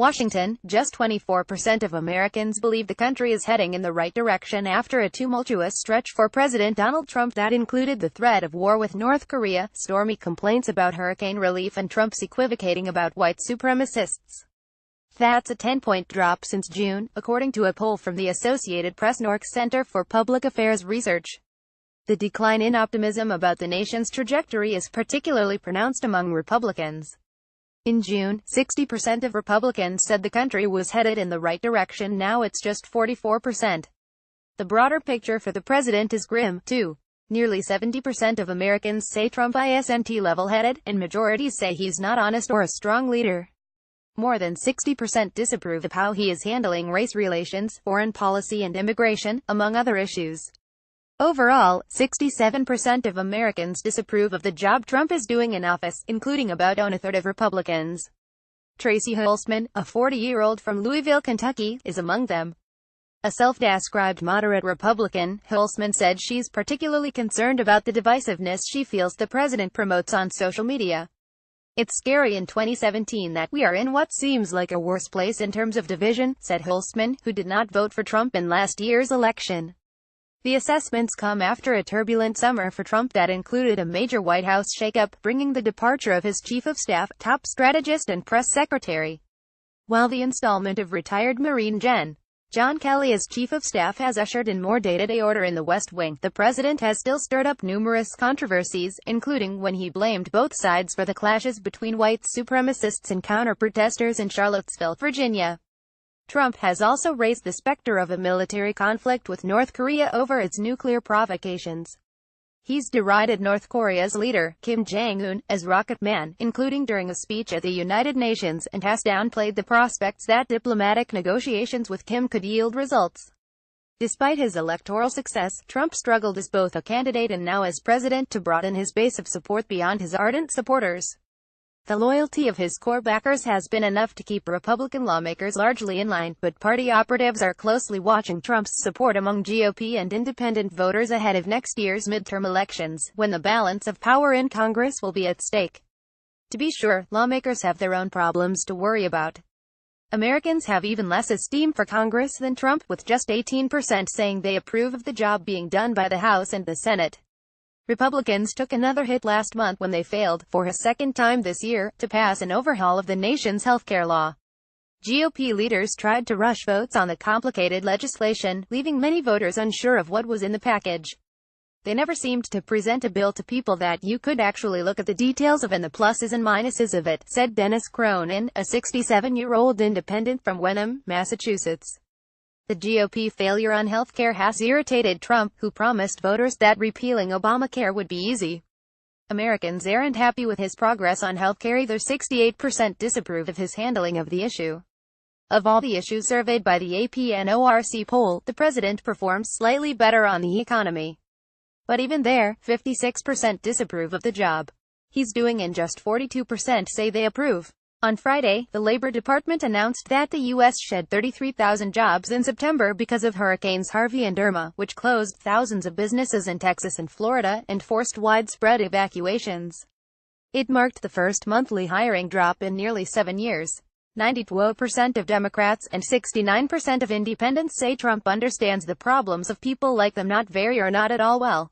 Washington, just 24% of Americans believe the country is heading in the right direction after a tumultuous stretch for President Donald Trump that included the threat of war with North Korea, stormy complaints about hurricane relief, and Trump's equivocating about white supremacists. That's a 10-point drop since June, according to a poll from the Associated Press NORC Center for Public Affairs Research. The decline in optimism about the nation's trajectory is particularly pronounced among Republicans. In June, 60% of Republicans said the country was headed in the right direction. Now it's just 44%. The broader picture for the president is grim, too. Nearly 70% of Americans say Trump isn't level-headed, and majorities say he's not honest or a strong leader. More than 60% disapprove of how he is handling race relations, foreign policy, and immigration, among other issues. Overall, 67% of Americans disapprove of the job Trump is doing in office, including about a third of Republicans. Tracy Hulsman, a 40-year-old from Louisville, Kentucky, is among them. A self-described moderate Republican, Hulsman said she's particularly concerned about the divisiveness she feels the president promotes on social media. It's scary in 2017 that we are in what seems like a worse place in terms of division, said Hulsman, who did not vote for Trump in last year's election. The assessments come after a turbulent summer for Trump that included a major White House shakeup, bringing the departure of his chief of staff, top strategist and press secretary, while the installment of retired Marine Gen. John Kelly as chief of staff has ushered in more day-to-day order in the West Wing. The president has still stirred up numerous controversies, including when he blamed both sides for the clashes between white supremacists and counter-protesters in Charlottesville, Virginia. Trump has also raised the specter of a military conflict with North Korea over its nuclear provocations. He's derided North Korea's leader, Kim Jong-un, as Rocket Man, including during a speech at the United Nations, and has downplayed the prospects that diplomatic negotiations with Kim could yield results. Despite his electoral success, Trump struggled as both a candidate and now as president to broaden his base of support beyond his ardent supporters. The loyalty of his core backers has been enough to keep Republican lawmakers largely in line, but party operatives are closely watching Trump's support among GOP and independent voters ahead of next year's midterm elections, when the balance of power in Congress will be at stake. To be sure, lawmakers have their own problems to worry about. Americans have even less esteem for Congress than Trump, with just 18% saying they approve of the job being done by the House and the Senate. Republicans took another hit last month when they failed, for a second time this year, to pass an overhaul of the nation's healthcare law. GOP leaders tried to rush votes on the complicated legislation, leaving many voters unsure of what was in the package. They never seemed to present a bill to people that you could actually look at the details of and the pluses and minuses of it, said Dennis Cronin, a 67-year-old independent from Wenham, Massachusetts. The GOP failure on healthcare has irritated Trump, who promised voters that repealing Obamacare would be easy. Americans aren't happy with his progress on healthcare either. 68% disapprove of his handling of the issue. Of all the issues surveyed by the APNORC poll, the president performs slightly better on the economy. But even there, 56% disapprove of the job he's doing and just 42% say they approve. On Friday, the Labor Department announced that the U.S. shed 33,000 jobs in September because of Hurricanes Harvey and Irma, which closed thousands of businesses in Texas and Florida, and forced widespread evacuations. It marked the first monthly hiring drop in nearly 7 years. 92% of Democrats and 69% of independents say Trump understands the problems of people like them not very or not at all well.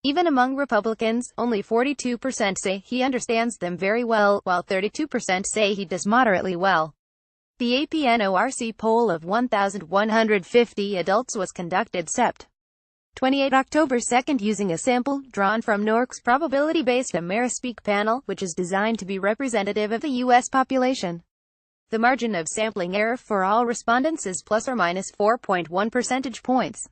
Even among Republicans, only 42% say he understands them very well, while 32% say he does moderately well. The APNORC poll of 1,150 adults was conducted Sept. 28 October 2 using a sample drawn from NORC's probability-based Amerispeak panel, which is designed to be representative of the U.S. population. The margin of sampling error for all respondents is plus or minus 4.1 percentage points.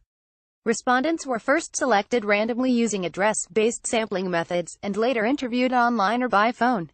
Respondents were first selected randomly using address-based sampling methods, and later interviewed online or by phone.